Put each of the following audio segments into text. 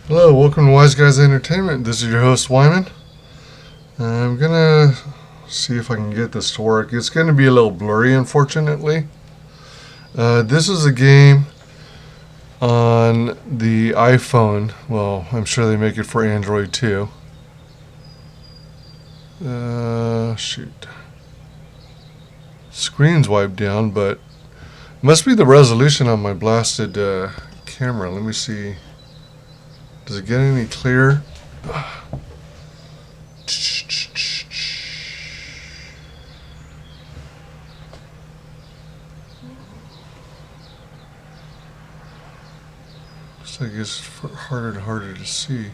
Hello, welcome to WyzGyz Entertainment. This is your host Wyman. I'm gonna see if I can get this to work. It's gonna be a little blurry, unfortunately. This is a game on the iPhone. Well, I'm sure they make it for Android too. Shoot. Screen's wiped down, but must be the resolution on my blasted camera. Let me see. Does it get any clearer? Looks like it's harder and harder to see.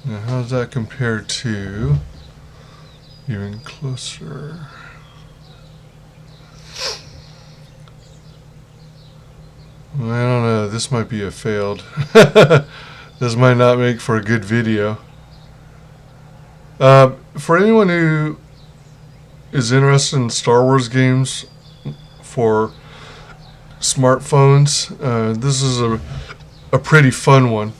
Now, how does that compare to even closer? Well, I don't know. This might be a failed. This might not make for a good video. For anyone who is interested in Star Wars games for smartphones, this is a pretty fun one.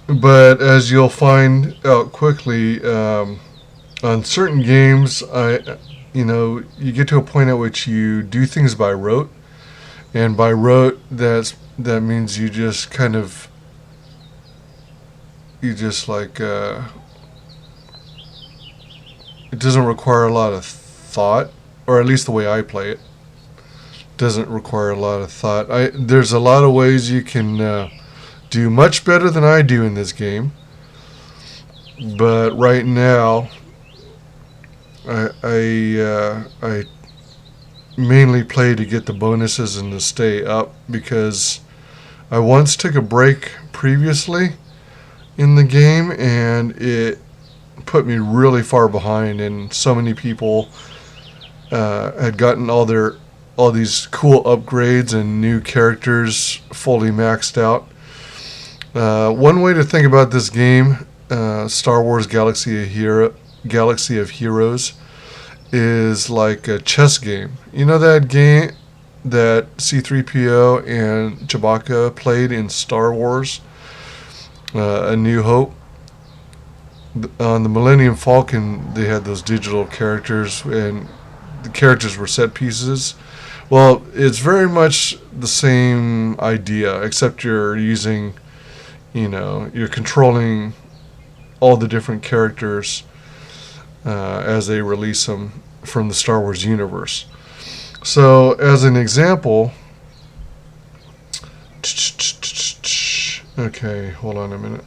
But as you'll find out quickly, on certain games, you get to a point at which you do things by rote. And by rote, that means you just it doesn't require a lot of thought, or at least the way I play it doesn't require a lot of thought. There's a lot of ways you can do much better than I do in this game, but right now I mainly play to get the bonuses and to stay up, because I once took a break previously in the game and it put me really far behind, and so many people had gotten all these cool upgrades and new characters fully maxed out. One way to think about this game, Star Wars Galaxy of Heroes, is like a chess game. You know that game that C-3PO and Chewbacca played in Star Wars, A New Hope? On the Millennium Falcon, they had those digital characters, and the characters were set pieces. Well, it's very much the same idea, except you're using, you're controlling all the different characters as they release them from the Star Wars universe. So, as an example, okay, hold on a minute.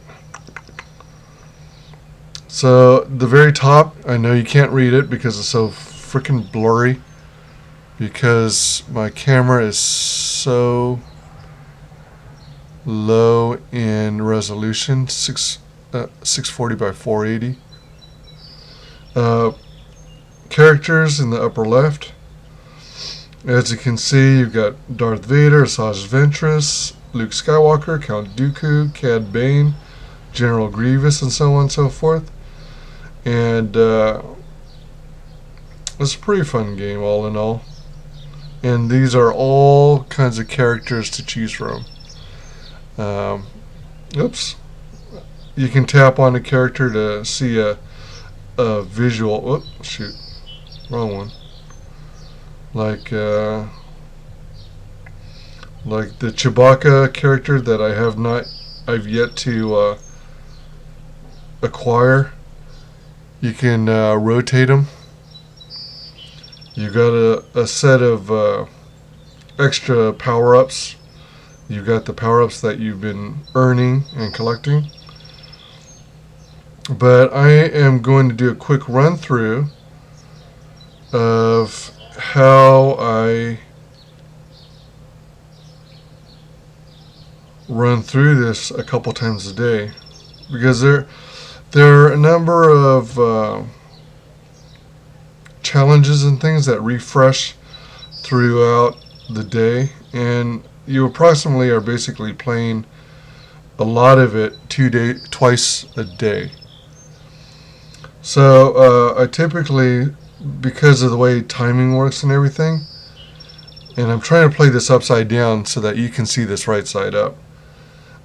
So, the very top, I know you can't read it because it's so freaking blurry, because my camera is so low in resolution, 640 by 480. Characters in the upper left. As you can see, you've got Darth Vader, Asajj Ventress, Luke Skywalker, Count Dooku, Cad Bane, General Grievous, and so on and so forth. And it's a pretty fun game, all in all. And these are all kinds of characters to choose from. Oops. You can tap on a character to see a visual. Oops, shoot, wrong one. Like the Chewbacca character that I've yet to acquire. You can rotate them. You got a set of extra power-ups. You've got the power-ups that you've been earning and collecting. But I am going to do a quick run through of how I run through this a couple times a day, because there are a number of challenges and things that refresh throughout the day, and you approximately are basically playing a lot of it twice a day. So I typically, because of the way timing works and everything, And I'm trying to play this upside down so that you can see this right side up.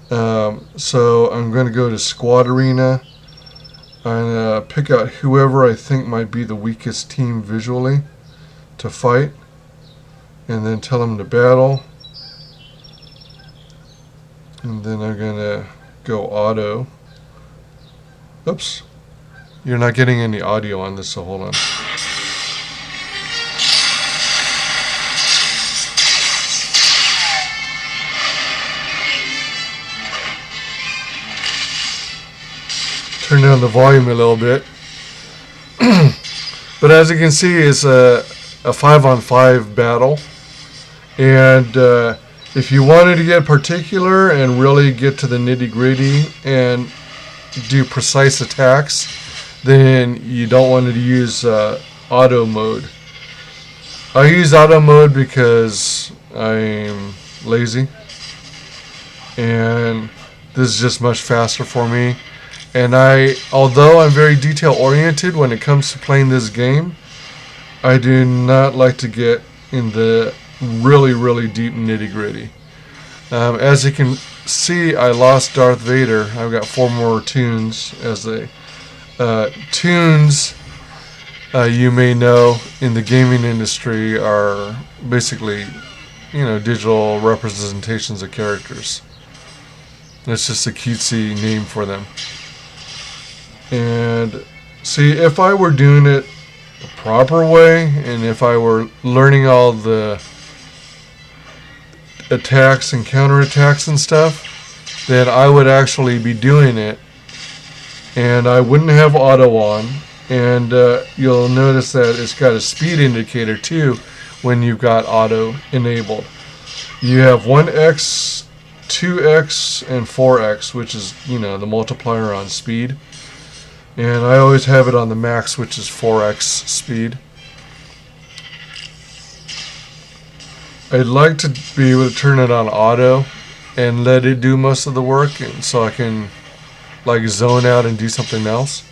So I'm going to go to Squad Arena and pick out whoever I think might be the weakest team visually to fight, and then tell them to battle. And then I'm going to go auto. Oops. You're not getting any audio on this, so hold on. Turn down the volume a little bit. But as you can see, it's a 5-on-5 battle. And if you wanted to get particular and really get to the nitty-gritty and do precise attacks, then you don't want to use auto mode. I use auto mode because I'm lazy. And this is just much faster for me. And although I'm very detail oriented when it comes to playing this game, I do not like to get in the really, really deep nitty gritty. As you can see, I lost Darth Vader. I've got 4 more tunes. As the tunes, you may know, in the gaming industry are basically, digital representations of characters. It's just a cutesy name for them. And see, if I were doing it the proper way, and if I were learning all the attacks and counterattacks and stuff, then I would actually be doing it, and I wouldn't have auto on. And you'll notice that it's got a speed indicator too when you've got auto enabled. You have 1x, 2x, and 4x, which is, the multiplier on speed. And I always have it on the max, which is 4x speed. I'd like to be able to turn it on auto and let it do most of the work, and so I can zone out and do something else.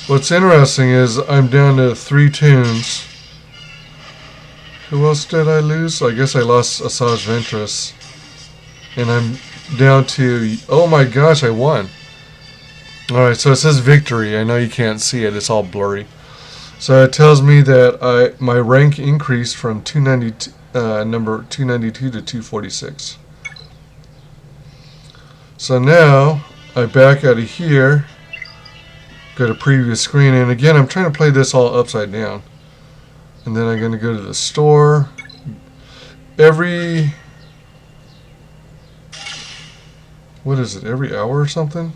What's interesting is I'm down to 3 tunes. Who else did I lose? I guess I lost Asajj Ventress. And I'm down to... Oh my gosh, I won. Alright, so it says victory. I know you can't see it. It's all blurry. So it tells me that my rank increased from number 292 to 246. So now, I back out of here. Go to previous screen. And again, I'm trying to play this all upside down. And then I'm going to go to the store. Every hour or something?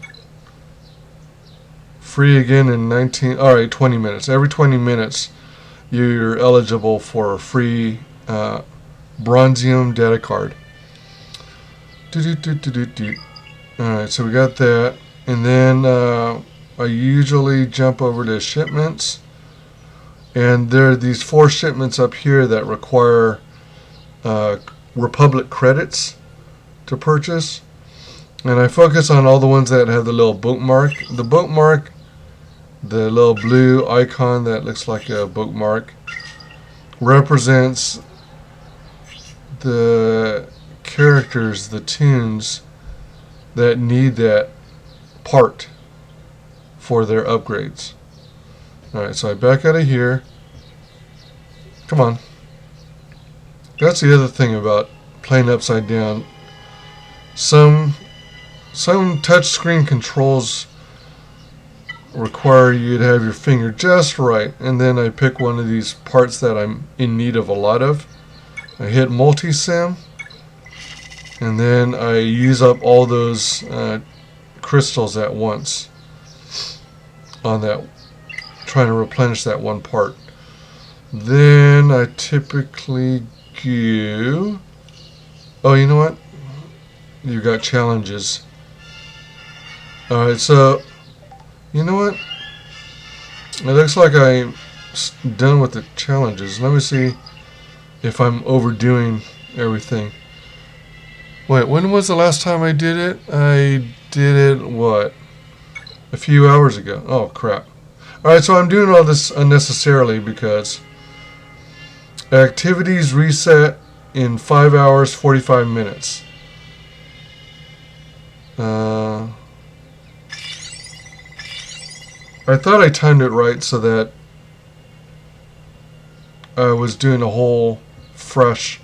Free again in 20 minutes. Every 20 minutes, you're eligible for a free Bronzium data card. Alright, so we got that. And then I usually jump over to shipments. And there are these 4 shipments up here that require Republic credits to purchase. And I focus on all the ones that have the little bookmark. The bookmark, the little blue icon that looks like a bookmark, represents the characters, the tunes that need that part for their upgrades. Alright, so I back out of here. Come on. That's the other thing about playing upside down. Some touchscreen controls require you to have your finger just right. And then I pick one of these parts that I'm in need of a lot of. I hit multi-sim. And then I use up all those crystals at once on that, trying to replenish that one part. Then I typically go... Oh, you know what? You've got challenges. Alright, so... You know what? It looks like I'm done with the challenges. Let me see if I'm overdoing everything. Wait, when was the last time I did it? I did it, what? A few hours ago. Oh, crap. Alright, so I'm doing all this unnecessarily because activities reset in 5 hours, 45 minutes. I thought I timed it right so that I was doing a whole fresh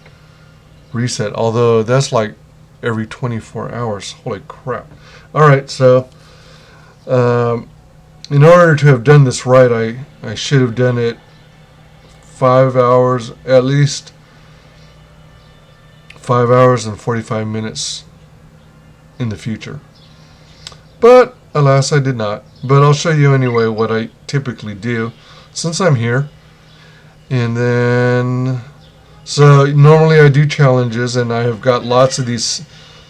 reset, although that's like every 24 hours. Holy crap. Alright, so in order to have done this right, I should have done it 5 hours, at least 5 hours and 45 minutes in the future. But alas, I did not. But I'll show you anyway what I typically do since I'm here. And then, so normally I do challenges, and I have got lots of these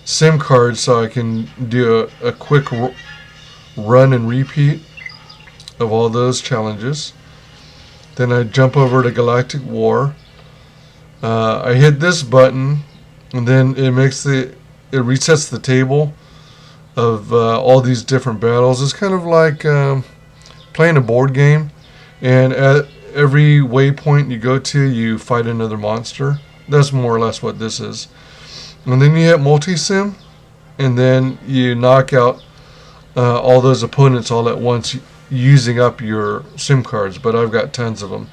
SIM cards so I can do a quick run and repeat of all those challenges. Then I jump over to Galactic War. I hit this button, and then it resets the table of all these different battles. It's kind of like playing a board game, and at every waypoint you go to, you fight another monster. That's more or less what this is. And then you hit multi-sim, and then you knock out all those opponents all at once using up your SIM cards, but I've got tons of them.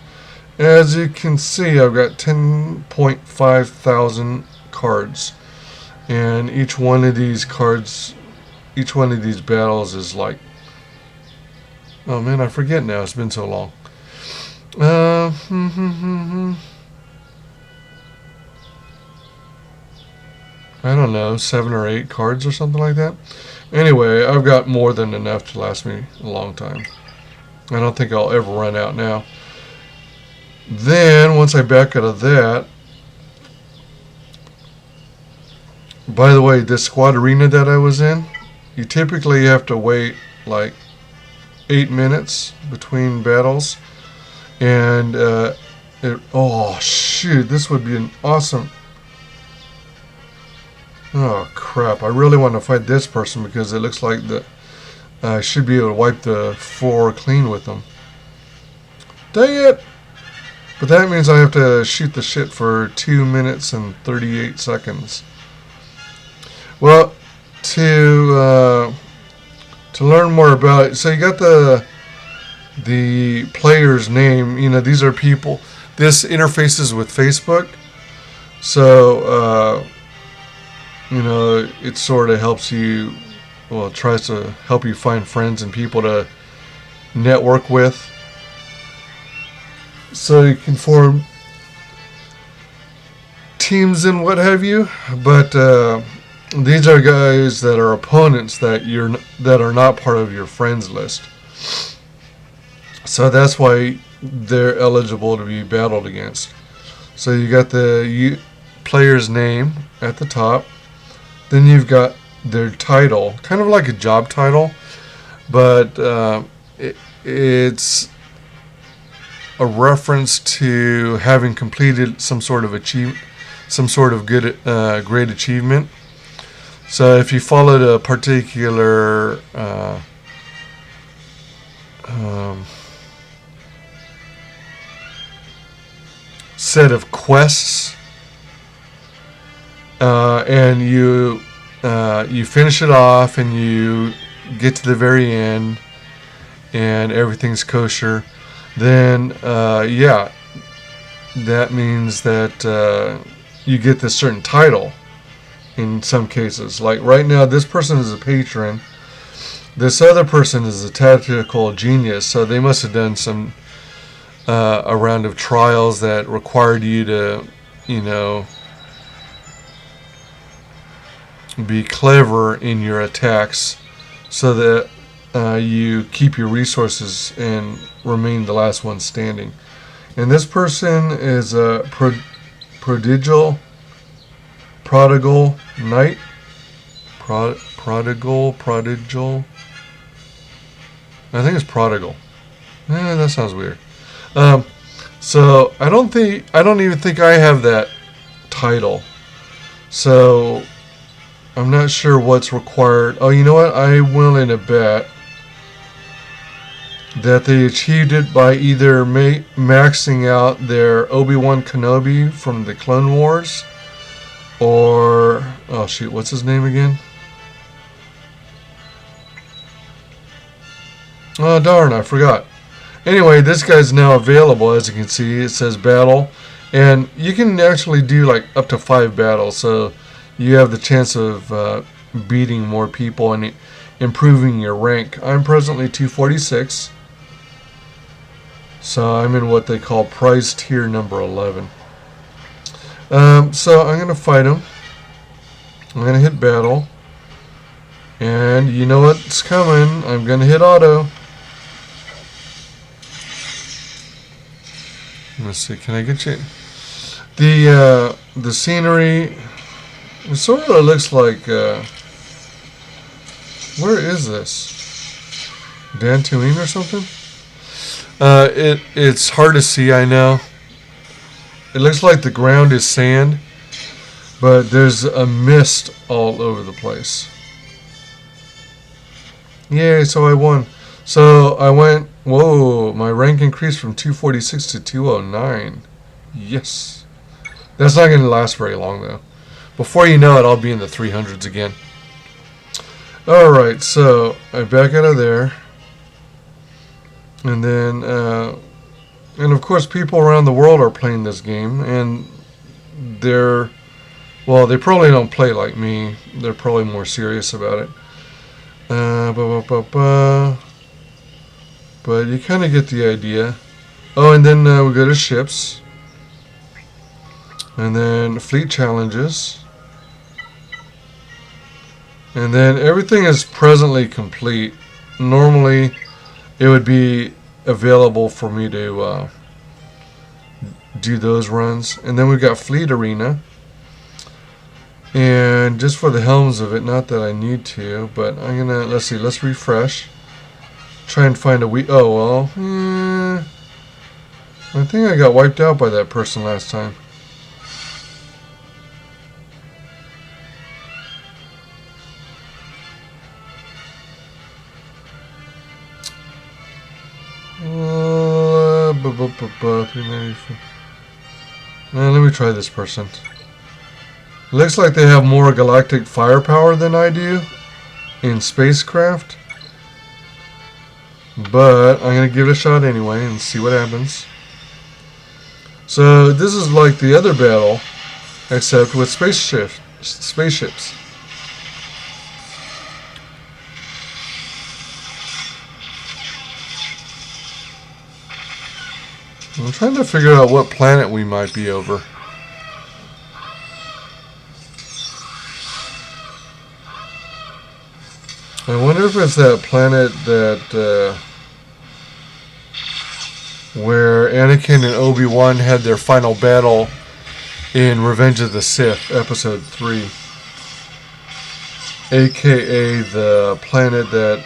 As you can see, I've got 10.5 thousand cards, and each one of these cards, each one of these battles is like, oh man, I forget now, it's been so long. I don't know, 7 or 8 cards or something like that. Anyway, I've got more than enough to last me a long time. I don't think I'll ever run out now. Then, once I back out of that, by the way, this squad arena that I was in, you typically have to wait like 8 minutes between battles. And, oh shoot, this would be an awesome... Oh crap, I really want to fight this person because it looks like I should be able to wipe the floor clean with them. Dang it! But that means I have to shoot the shit for 2 minutes and 38 seconds. Well, to learn more about it, so you got the player's name. You know, these are people. This interfaces with Facebook, so you know, it sort of helps you. Well, it tries to help you find friends and people to network with, so you can form teams and what have you. But these are guys that are opponents that are not part of your friends list. So that's why they're eligible to be battled against. So you got the player's name at the top. Then you've got their title, kind of like a job title, but it's a reference to having completed some sort of great achievement. So if you followed a particular set of quests, and you finish it off and you get to the very end and everything's kosher, then yeah, that means that you get this certain title in some cases. Like right now, this person is a patron. This other person is a tactical genius, so they must have done some a round of trials that required you to, you know, be clever in your attacks so that you keep your resources and remain the last one standing. And this person is a prodigal knight. Prodigal. I think it's prodigal. That sounds weird. So I don't even think I have that title. So I'm not sure what's required. Oh, you know what? I'm willing to bet that they achieved it by either maxing out their Obi-Wan Kenobi from the Clone Wars, or oh shoot, what's his name again? Oh darn, I forgot. Anyway, this guy's now available. As you can see, it says battle, and you can actually do like up to 5 battles, so you have the chance of beating more people and improving your rank. I'm presently 246. So I'm in what they call prize tier number 11. So I'm going to fight him. I'm going to hit battle. And you know what's coming. I'm going to hit auto. Let's see, can I get you? The scenery, it sort of looks like, where is this? Dantooine or something? It's hard to see, I know. It looks like the ground is sand, but there's a mist all over the place. Yay, so I won. So I went, whoa, my rank increased from 246 to 209. Yes. That's not going to last very long, though. Before you know it, I'll be in the 300s again. Alright, so I back out of there. And then, and of course, people around the world are playing this game, and well, they probably don't play like me. They're probably more serious about it. But you kind of get the idea. Oh, and then we go to ships, and then fleet challenges, and then everything is presently complete. Normally, it would be available for me to do those runs. And then we've got Fleet Arena. And just for the helms of it, not that I need to, but I'm going to, let's refresh. Try and find a oh, well, I think I got wiped out by that person last time. Let me try this person. Looks like they have more galactic firepower than I do in spacecraft. But I'm going to give it a shot anyway and see what happens. So this is like the other battle, except with spaceships. I'm trying to figure out what planet we might be over. I wonder if it's that planet that where Anakin and Obi-Wan had their final battle in Revenge of the Sith, Episode 3. AKA the planet that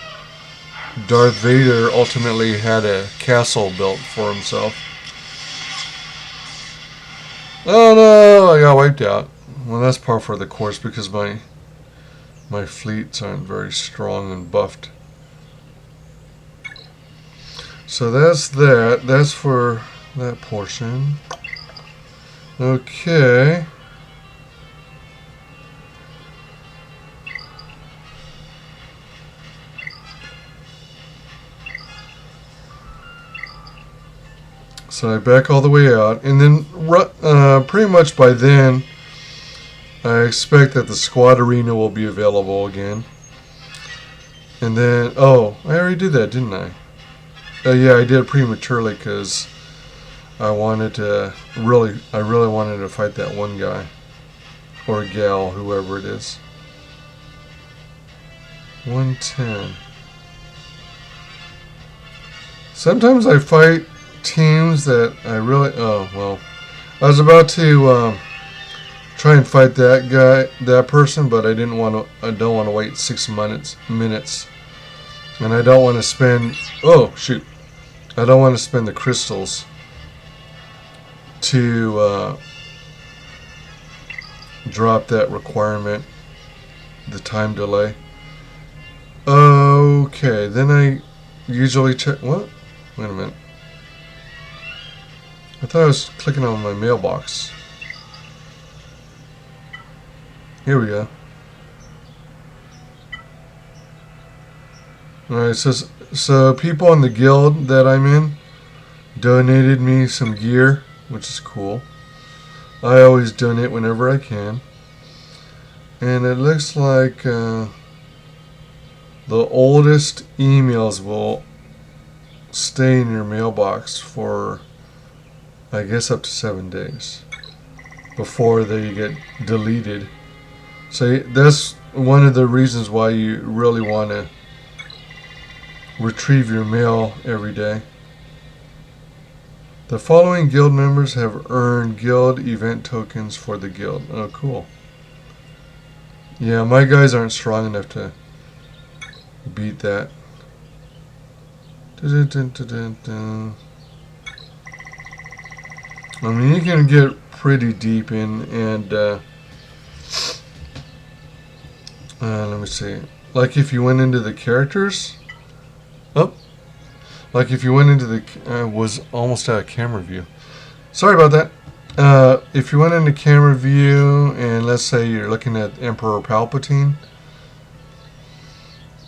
Darth Vader ultimately had a castle built for himself. Oh no, I got wiped out. Well, that's par for the course because my fleets aren't very strong and buffed. So that's that. That's for that portion. Okay. So I back all the way out, and then pretty much by then I expect that the squad arena will be available again. And then, oh, I already did that, didn't I? Yeah, I did prematurely because I wanted to I really wanted to fight that one guy or gal, whoever it is. 110. Sometimes I fight teams that I really, oh well, I was about to try and fight that person, but I don't want to wait 6 minutes, and I don't want to spend, oh shoot, I don't want to spend the crystals to drop that requirement the time delay. Okay, then I usually check. What? Wait a minute. I thought I was clicking on my mailbox. Here we go. Alright, so people in the guild that I'm in donated me some gear, which is cool. I always donate whenever I can. And it looks like the oldest emails will stay in your mailbox for, I guess, up to 7 days before they get deleted. So that's one of the reasons why you really want to retrieve your mail every day. The following guild members have earned guild event tokens for the guild. Oh, cool. Yeah, my guys aren't strong enough to beat that. I mean, you can get pretty deep in, and let me see. Like if you went into the characters, like if you went into the, was almost out of camera view. Sorry about that. If you went into camera view, and let's say you're looking at Emperor Palpatine,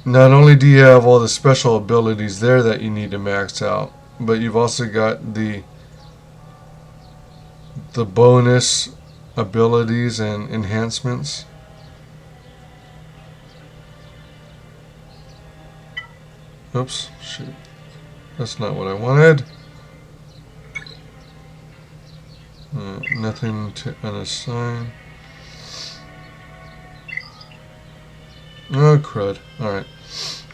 not only do you have all the special abilities there that you need to max out, but you've also got the bonus abilities and enhancements. Oops, shoot. That's not what I wanted. Nothing to unassign. Oh, crud. Alright.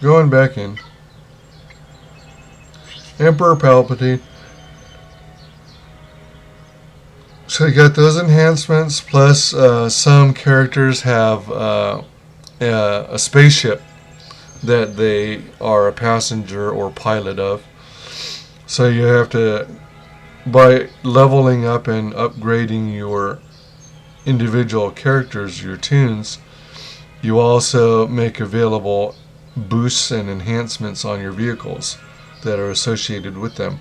Going back in. Emperor Palpatine. So you got those enhancements, plus some characters have a spaceship that they are a passenger or pilot of. So you have to, by leveling up and upgrading your individual characters, your tunes, you also make available boosts and enhancements on your vehicles that are associated with them.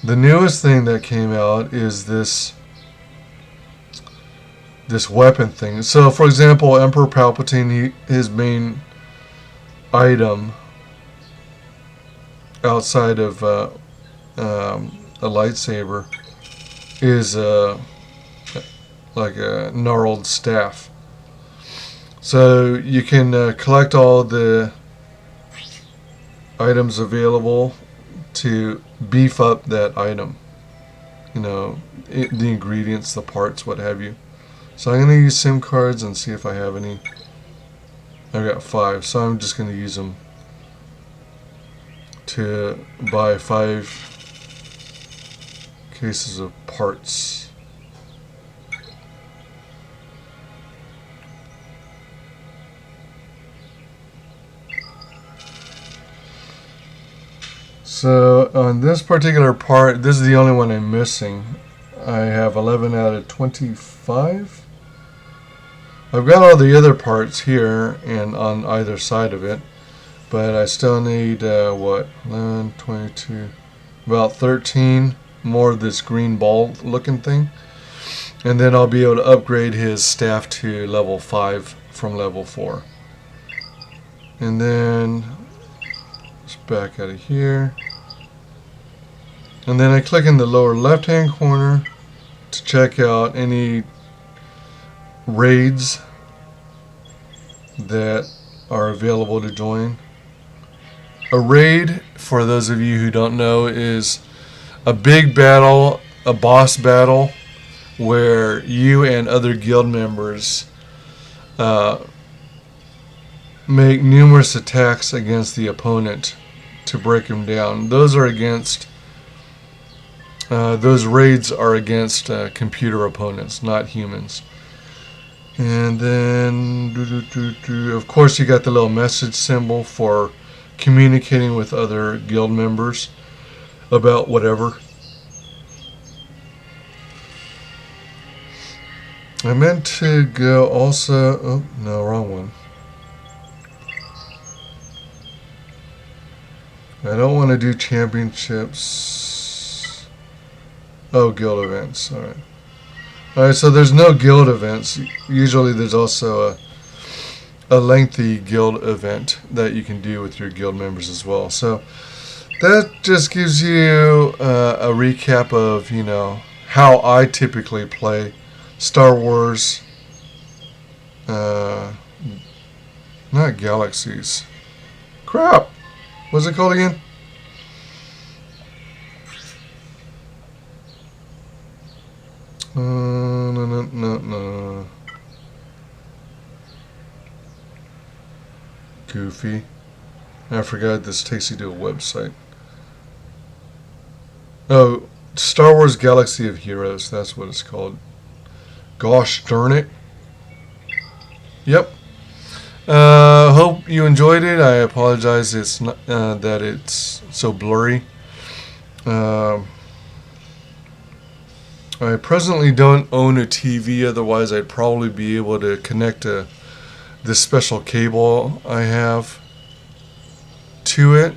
The newest thing that came out is this weapon thing. So, for example, Emperor Palpatine, his main item outside of a lightsaber is like a gnarled staff. So you can collect all the items available to beef up that item. You know, the ingredients, the parts, what have you. So I'm going to use SIM cards and see if I have any. I've got 5, so I'm just going to use them to buy 5 cases of parts. So on this particular part, this is the only one I'm missing. I have 11 out of 25. I've got all the other parts here and on either side of it, but I still need, 11, 22, about 13 more of this green ball looking thing. And then I'll be able to upgrade his staff to level 5 from level 4. And then, just back out of here. And then I click in the lower left hand corner to check out any raids that are available to join. A raid, for those of you who don't know, is a big battle, a boss battle, where you and other guild members make numerous attacks against the opponent to break him down. Those are against those raids are against computer opponents, not humans. And then, of course, you got the little message symbol for communicating with other guild members about whatever. I meant to go also, oh no, wrong one. I don't want to do championships. Oh, guild events. Alright. Alright, so there's no guild events. Usually there's also a lengthy guild event that you can do with your guild members as well. So that just gives you a recap of, you know, how I typically play Star Wars. Not Galaxies. Crap! What's it called again? No. Goofy. I forgot this takes you to a website. Oh, Star Wars Galaxy of Heroes. That's what it's called. Gosh darn it. Yep. Hope you enjoyed it. I apologize it's not, that it's so blurry. I presently don't own a TV, otherwise I'd probably be able to connect this special cable I have to it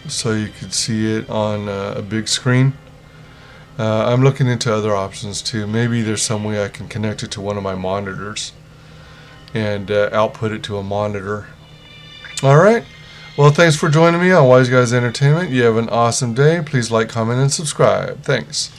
so you could see it on a big screen. I'm looking into other options too. Maybe there's some way I can connect it to one of my monitors and output it to a monitor. Alright, well, thanks for joining me on WyzGyz Entertainment. You have an awesome day. Please like, comment, and subscribe. Thanks.